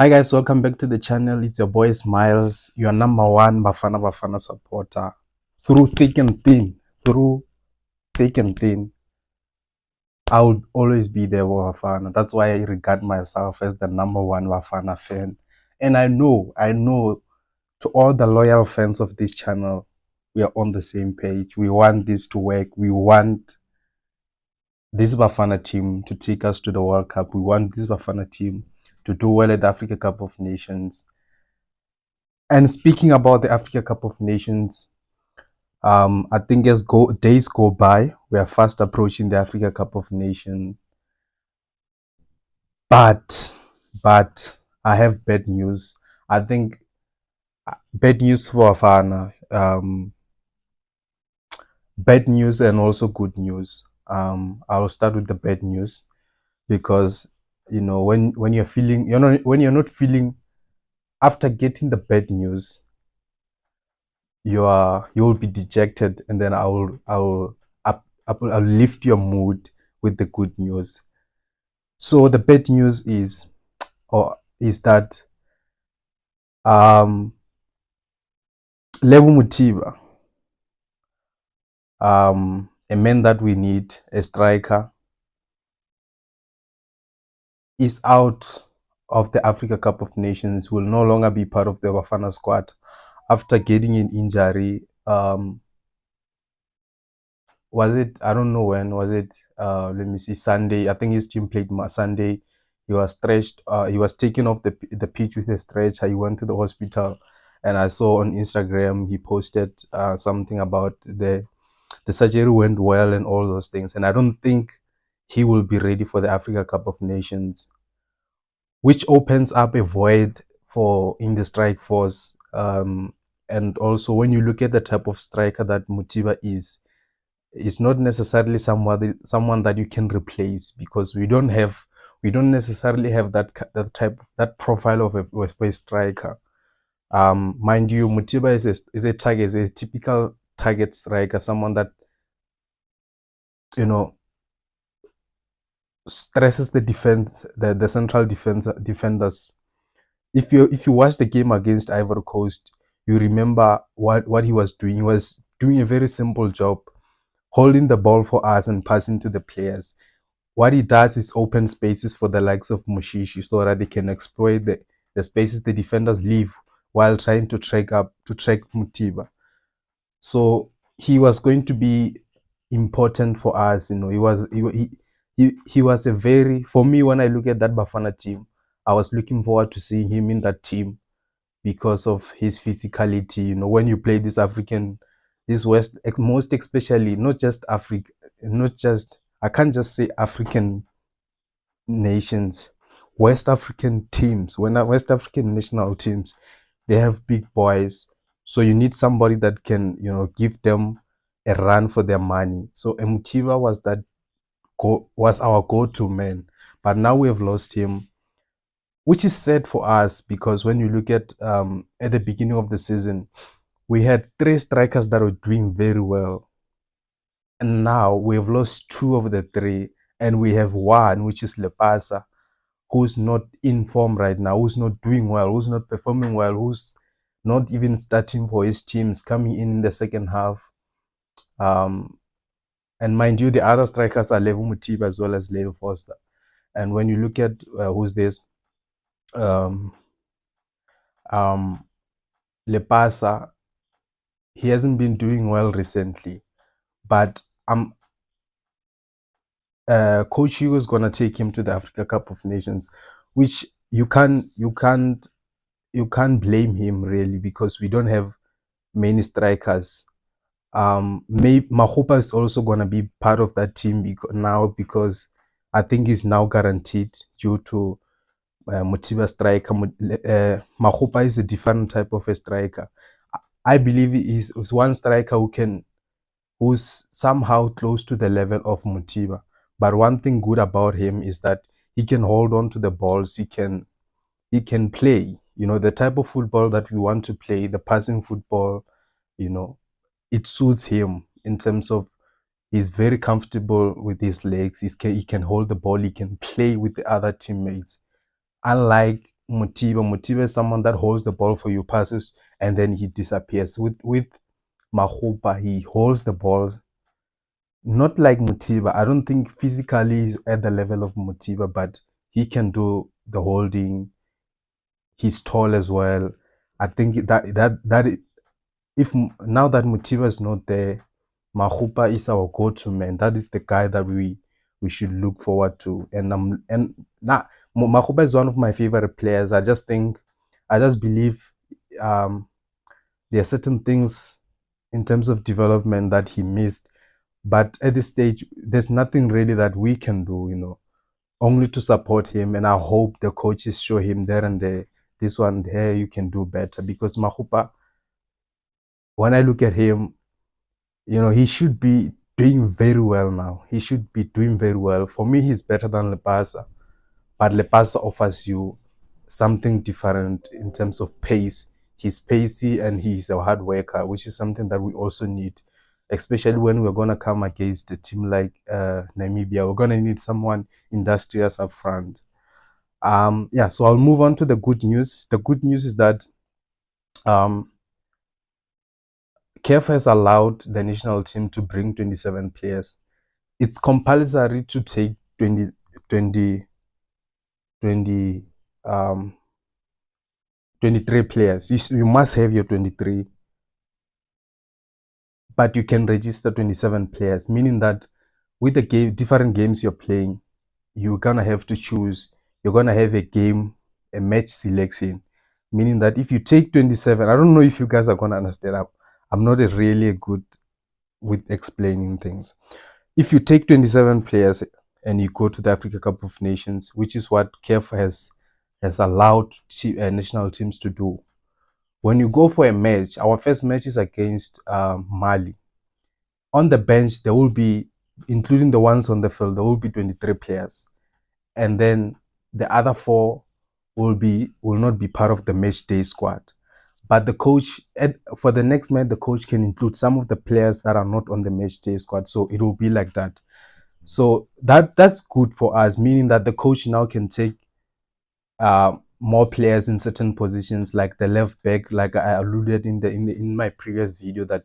Hi guys, welcome back to the channel. It's your boy Smiles, your number one Bafana supporter. Through thick and thin, through thick and thin, I will always be there for Bafana. That's why I regard myself as the number one Bafana fan. And I know to all the loyal fans of this channel, we are on the same page. We want this to work. We want this Bafana team to take us to the World Cup. We want this Bafana team to do well at the Africa Cup of Nations. And speaking about the Africa Cup of Nations, I think as days go by, we are fast approaching the Africa Cup of Nations. But I have bad news. I think bad news for Afana. Bad news and also good news. I will start with the bad news because when you're feeling when you're not feeling after getting the bad news, you will be dejected, and then I'll lift your mood with the good news. So the bad news is that Lebu Mutiba, a man that we need, a striker, is out of the Africa Cup of Nations, will no longer be part of the Bafana squad after getting an injury. Was it, I don't know when was it, let me see, Sunday. I think his team played Sunday. He was stretched, he was taken off the pitch with a stretcher. He went to the hospital, and I saw on Instagram he posted something about the surgery went well and all those things. And I don't think he will be ready for the Africa Cup of Nations, which opens up a void for in the strike force. And also, when you look at the type of striker that Mutiba is not necessarily someone that you can replace, because we don't necessarily have that profile of a striker. Mind you, Mutiba is a typical target striker, someone that stresses the defense, the central defenders. If you watch the game against Ivory Coast, you remember what he was doing. He was doing a very simple job, holding the ball for us and passing to the players. What he does is open spaces for the likes of Mushishi so that they can exploit the spaces the defenders leave while trying to track Mutiba. So he was going to be important for us. He was a very, for me, when I look at that Bafana team, I was looking forward to seeing him in that team because of his physicality. When you play this West, most especially, not just Africa, not just, I can't just say African nations, West African teams, West African national teams, they have big boys. So you need somebody that can, give them a run for their money. So Mutiba was our go-to man, but now we have lost him, which is sad for us, because when you look at the beginning of the season, we had three strikers that were doing very well, and now we have lost two of the three, and we have one, which is Lepasa, who's not in form right now, who's not doing well, who's not performing well, who's not even starting for his teams, coming in the second half. And mind you, the other strikers are Levu Mutiba as well as Leo Foster. And when you look at who's this, um, Lepasa, he hasn't been doing well recently, but Coach Hugo is gonna take him to the Africa Cup of Nations, which you can't blame him really, because we don't have many strikers. Maybe Mahupa is also gonna be part of that team because I think he's now guaranteed due to Mutiba striker. Mahupa is a different type of a striker. I believe he is one striker who's somehow close to the level of Mutiba. But one thing good about him is that he can hold on to the balls. He can play, the type of football that we want to play, the passing football, it suits him in terms of he's very comfortable with his legs. He can hold the ball. He can play with the other teammates. Unlike Mutiba. Mutiba is someone that holds the ball for you, passes, and then he disappears. With Mahupa, he holds the ball, not like Mutiba. I don't think physically he's at the level of Mutiba, but he can do the holding. He's tall as well. I think if now that Mutiba is not there, Mahupa is our go-to man. That is the guy that we should look forward to. And now Mahupa is one of my favorite players. I just believe um, there are certain things in terms of development that he missed. But at this stage, there's nothing really that we can do, only to support him. And I hope the coaches show him there and there, this one here, you can do better. Because Mahupa, when I look at him, he should be doing very well now. He should be doing very well. For me, he's better than Lepasa. But Lepasa offers you something different in terms of pace. He's pacey and he's a hard worker, which is something that we also need, especially when we're going to come against a team like Namibia. We're going to need someone industrious up front. Yeah, so I'll move on to the good news. The good news is that CAF has allowed the national team to bring 27 players. It's compulsory to take 20 23 players. You must have your 23, but you can register 27 players, meaning that with the different games you're playing, you're gonna have to choose. You're gonna have a match selection, meaning that if you take 27, I don't know if you guys are gonna understand. I'm not really good with explaining things. If you take 27 players and you go to the Africa Cup of Nations, which is what CAF has allowed national teams to do. When you go for a match, our first match is against Mali. On the bench, there will be, including the ones on the field, there will be 23 players. And then the other four will not be part of the match day squad. But the coach, for the next match, the coach can include some of the players that are not on the match day squad. So it will be like that. So that's good for us, meaning that the coach now can take more players in certain positions, like the left back. Like I alluded in my previous video, that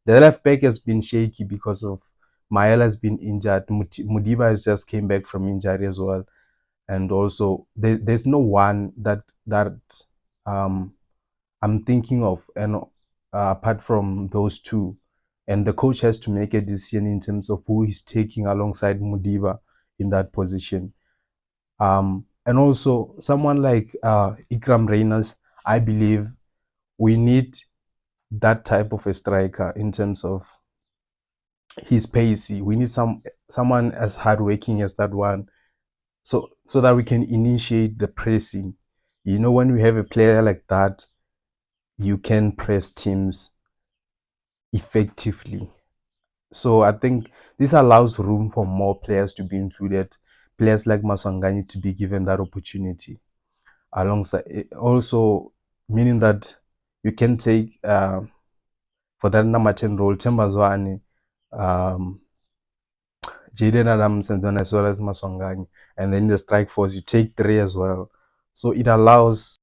the left back has been shaky because of Maela has been injured. Mudiba has just came back from injury as well, and also there's no one that I'm thinking of, and apart from those two, and the coach has to make a decision in terms of who he's taking alongside Mudiba in that position. And also someone like Ikram Reyners, I believe we need that type of a striker in terms of his pacey. We need someone as hardworking as that one, so that we can initiate the pressing. When we have a player like that, you can press teams effectively. So I think this allows room for more players to be included, players like Maswangani to be given that opportunity. Alongside also, meaning that you can take for that number 10 role Tembazwane, Jaden Adams, and then as well as Maswangani, and then the strike force you take 3 as well. So it allows